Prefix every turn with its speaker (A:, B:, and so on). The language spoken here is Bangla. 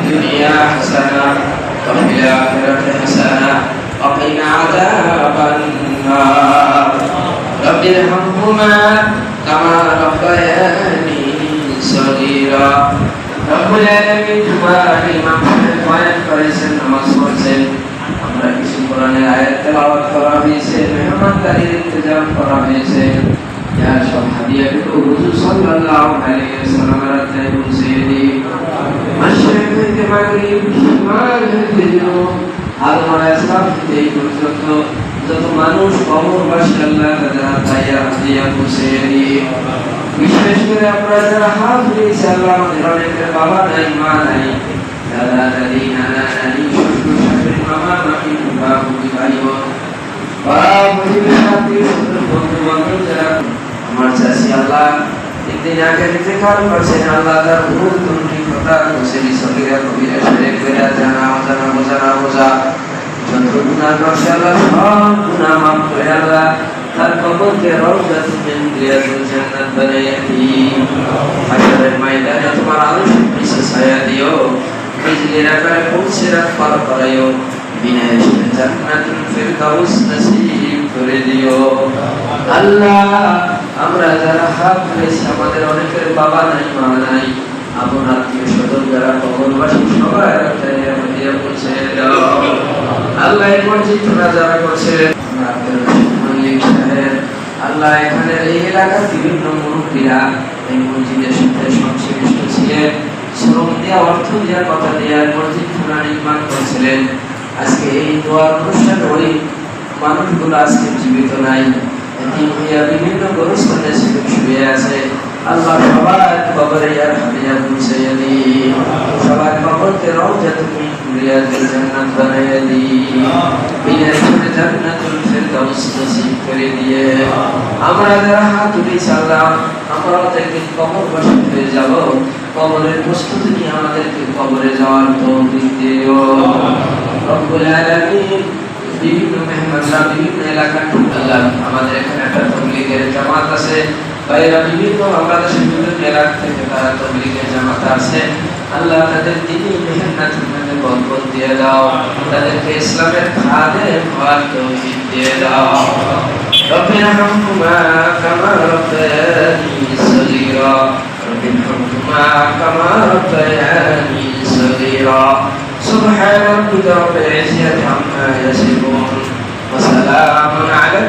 A: الدنيا حسنة وفي الآخرة حسنة وقنا عذاب النار رب ارحمهما كما ربياني صغيرا রব্বুল আলামিন তোমার ইমাম সাহেব বয়ান করেছেন, নামাজ পড়ছেন, আমরা কিছু কোরআনের আয়াত তেলাওয়াত করা হয়েছে, মেহমানদারির ইন্তজাম করা হয়েছে, যার সব হাদিয়াগুলো হুজুর সাল্লাল্লাহু আলাইহি ওয়াসাল্লামের রাতে পৌঁছে দিই। মাশরিক থেকে মাগরিব, শিমাল থেকে জুনুব, আদম আলাইহিস সালাম থেকে এই পর্যন্ত যত মানুষ কবরবাসী আল্লাহ তাদের হাদিয়া পৌঁছে দিই। বিশেষ করে আমরা যারা হাত দিয়েছি আল্লাহ, আমাদের অনেকের বাবা নাই, মা নাই, দাদা দাদি, নানা নানি, শ্বশুর শাশুড়ি, মামা মামি, বাবু ভাই বোন, বন্ধু বান্ধব যারা আমার চাষি আল্লাহ একদিন আগে ইন্তেকাল করছেন, আল্লাহ তার ভুল ত্রুটি কথা মুসলি সগীরা কবিরা শিরক বেদাত জানা অজানা বোঝা বোঝা যত গুনাহ করছে আল্লাহ সব গুনাহ মাফ করে আল্লাহ তার কবরকে রওজাতুম মিন রিয়াজিল জান্নাত বানাইয়া দিও। হাশরের ময়দানে তোমার আরশের নিচে ছায়া দিও, বিজলির আকারে পৌঁছে রাত পার করাইও, বিনাশ জান্নাতুল ফিরদাউস নসিব করে দিও। আল্লাহ আমরা যারা হাত ধরেছি আমাদের অনেকের বাবা নাই, মা নাই, আপন আত্মীয় স্বজন যারা কবরবাসী সবাই হাদিয়া পৌঁছে দাও। আল্লাহ এই মসজিদটা যারা করছে আল্লাহ এখানে এই এলাকার বিভিন্ন মুরব্বীরা এই মসজিদের সাথে সংশ্লিষ্ট ছিলেন, শ্রম দেওয়া, অর্থ দেওয়া, কথা দেওয়া, মসজিদ নির্মাণ করেছিলেন। আজকে এই দোয়ার অনুষ্ঠানে ওই মানুষগুলো আজকে জীবিত নাই, বিভিন্ন গরুস্থানে শুয়ে আছে। আল্লাহ সবার কবরে হাদিয়া পৌঁছে দিও, সবার কবরকে রওজাতুম মিন রিয়াজিল জান্নাত বানাইয়া দিও, বিনাশ জান্নাতুল ফিরদাউস নসিব করে দিয়ে। আমরা যারা হাত তুলেছি আল্লাহ, আমরা একদিন কবরবাসী হয়ে যাব, কবরের প্রস্তুতি নিয়ে আমাদেরকে কবরে যাওয়ার তৌফিক দিও। রব্বুল আলামিন বিভিন্ন মেহমানরা বিভিন্ন এলাকা আল্লাহ, আমাদের এখানে একটা তাবলীগের জামাত আছে, বাইরে বিভিন্ন বাংলাদেশের বিভিন্ন এলাকা থেকে তারা তাবলীগের জামাত আছে। আল্লাহ তাদের দিনই মেহনতের মধ্যে বরকত দিয়ে দাও, তাদেরকে ইসলামের খাদেম হওয়ার তৌফিক দিয়ে দাও। রব্বিরহামহুমা কামা রব্বায়ানি সগীরা, রব্বিরহামহুমা কামা রব্বায়ানি সগীরা। سبحان ربك رب العزة عما يصفون وسلام على